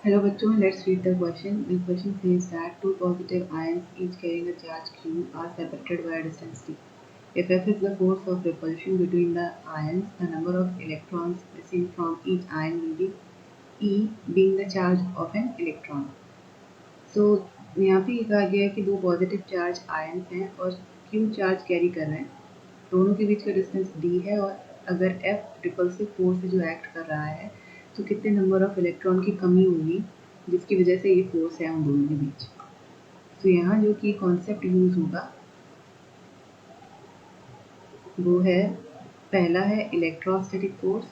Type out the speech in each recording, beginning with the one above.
Hello बच्चों, let's read the question. The question says that two positive ions each carrying a charge q are separated by a distance d. If F is the force of repulsion between the ions, the number of electrons missing from each ion will be E, being the charge of an electron. So यहाँ पे ये कहा गया है कि दो positive charge ions हैं और Q चार्ज कैरी कर रहे हैं. दोनों के बीच का डिस्टेंस D है और अगर F रिपल्सिव फोर्स जो एक्ट कर रहा है तो कितने नंबर ऑफ इलेक्ट्रॉन की कमी होगी जिसकी वजह से ये फोर्स है उन दोनों के बीच. तो यहाँ जो कि कॉन्सेप्ट यूज होगा वो है, पहला है इलेक्ट्रोस्टैटिक फोर्स.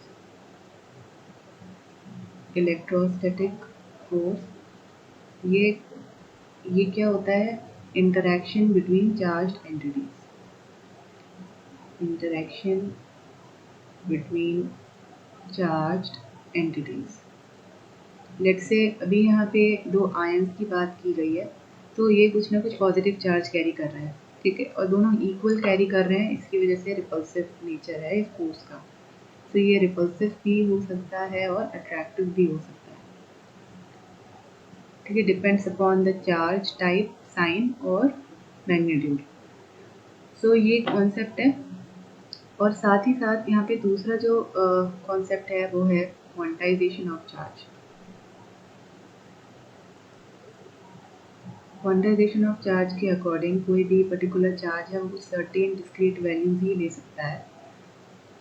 इलेक्ट्रोस्टैटिक फोर्स ये क्या होता है? Interaction between charged entities. Interaction between charged entities. Let's say अभी यहाँ पे दो आयंस की बात की गई है तो ये कुछ ना कुछ पॉजिटिव चार्ज कैरी कर रहे हैं, ठीक है, और दोनों इक्वल कैरी कर रहे हैं. इसकी वजह से रिपल्सिव नेचर है इस फोर्स का. तो ये रिपल्सिव भी हो सकता है और अट्रैक्टिव भी हो सकता है, ठीक है. Depends upon the charge type, sign और मैग्नीट्यूड. सो ये कॉन्सेप्ट है. और साथ ही साथ यहाँ पे दूसरा जो कॉन्सेप्ट है वो है quantization of charge. Quantization of charge के अकॉर्डिंग कोई भी पर्टिकुलर चार्ज है वो कुछ सर्टेन डिस्क्रीट वैल्यूज ही ले सकता है.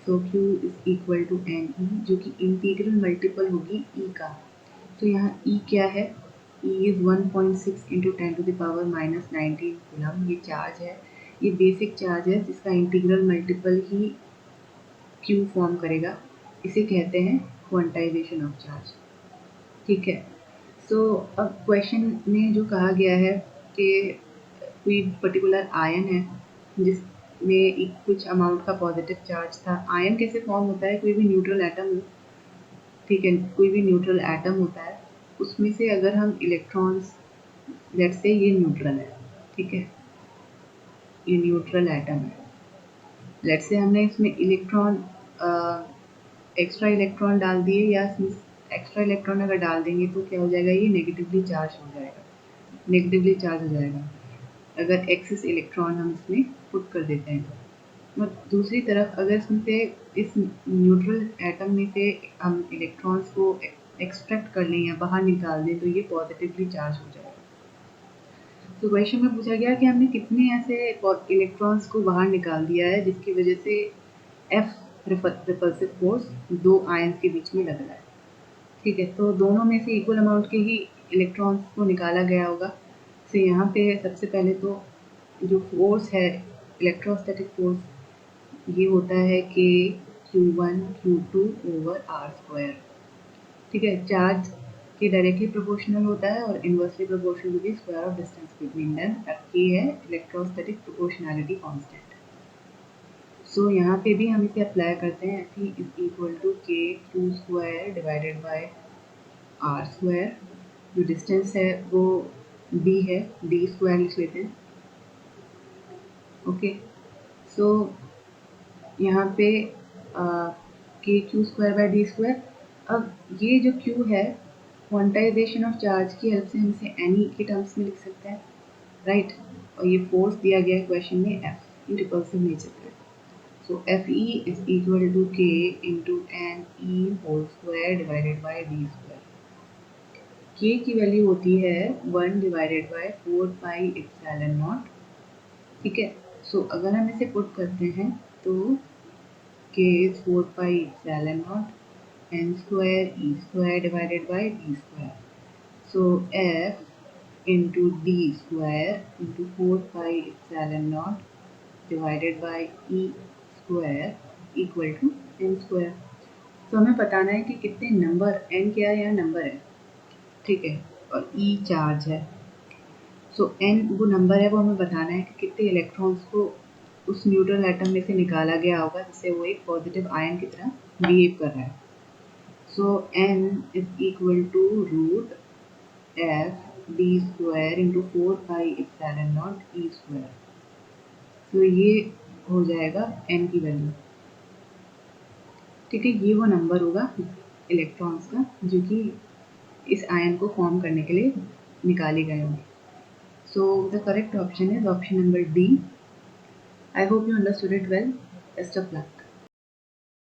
So Q is equal to n e, जो कि इंटीग्रल मल्टीपल होगी E का. तो यहाँ E क्या है? E is 1.6 into 10 to the power minus 19 coulomb. ये चार्ज है, ये बेसिक चार्ज है जिसका इंटीग्रल मल्टीपल ही Q फॉर्म करेगा. इसे कहते हैं क्वांटाइजेशन ऑफ चार्ज, ठीक है. सो अब क्वेश्चन में जो कहा गया है कि कोई पर्टिकुलर आयन है जिसमें कुछ अमाउंट का पॉजिटिव चार्ज था. आयन कैसे फॉर्म होता है? कोई भी न्यूट्रल एटम हो, ठीक है, कोई भी न्यूट्रल एटम होता है, उसमें से अगर हम इलेक्ट्रॉन्स, लेट्स से ये न्यूट्रल है, ठीक है, ये न्यूट्रल एटम है. लेट्स से हमने इसमें इलेक्ट्रॉन एक्स्ट्रा इलेक्ट्रॉन डाल दिए, या एक्स्ट्रा इलेक्ट्रॉन अगर डाल देंगे तो क्या हो जाएगा? ये नेगेटिवली चार्ज हो जाएगा, नेगेटिवली चार्ज हो जाएगा अगर एक्सेस इलेक्ट्रॉन हम इसमें पुट कर देते हैं तो. और दूसरी तरफ अगर इसमें से इस न्यूट्रल एटम में से हम इलेक्ट्रॉन्स को एक्सट्रैक्ट कर लें या बाहर निकाल दें तो ये पॉजिटिवली चार्ज हो जाएगा. तो क्वेश्चन में पूछा गया कि हमने कितने ऐसे इलेक्ट्रॉन्स को बाहर निकाल दिया है जिसकी वजह से F रिपल्सिव फोर्स दो आयंस के बीच में लग रहा है, ठीक है. तो दोनों में से इक्वल अमाउंट के ही इलेक्ट्रॉन्स को निकाला गया होगा. तो यहाँ पे सबसे पहले तो जो फोर्स है, इलेक्ट्रोस्टैटिक फोर्स, ये होता है कि Q1 Q2 over R square, ठीक है. चार्ज के डायरेक्टली प्रोपोर्शनल होता है और inversely proportional to the square of distance between them. ये है इलेक्ट्रोस्टैटिक प्रोपोर्शनैलिटी कांस्टेंट. सो यहाँ पे भी हम इसे अप्लाई करते हैं. F is equal to k q square divided by r square. जो डिस्टेंस है वो d है, d स्क्वायर लिख लेते हैं, ओके. सो यहाँ पे के q square by d square. अब ये जो Q है, क्वांटाइजेशन ऑफ चार्ज की हेल्प से हम इसे एनी के टर्म्स में लिख सकते हैं, राइट. और ये फोर्स दिया गया है क्वेश्चन में F, रिपल्सिव नेचर का. So Fe is equal to k into n e whole square divided by d square. K की वैल्यू होती है 1 divided by 4 pi epsilon naught, ठीक है. सो अगर हम इसे पुट करते हैं तो K is 4 pi epsilon naught n square e square divided by d square. So F into d square into 4 pi epsilon naught divided by e square equal to n square. तो हमें बताना है कि कितने number, n क्या है, यहाँ number है, ठीक है, और E चार्ज है. सो n वो नंबर है, वो हमें बताना है कि कितने इलेक्ट्रॉन्स को उस न्यूट्रल एटम में से निकाला गया होगा जिससे वो एक पॉजिटिव आयन की तरह बिहेव कर रहा है. So n is equal to root f d square into 4 pi epsilon naught e square. तो ये हो जाएगा n की वैल्यू, ठीक है. ये वो नंबर होगा इलेक्ट्रॉन्स का जो कि इस आयन को फॉर्म करने के लिए निकाले गए होंगे. So the correct option is option number D. I hope you understood it well. Best of luck.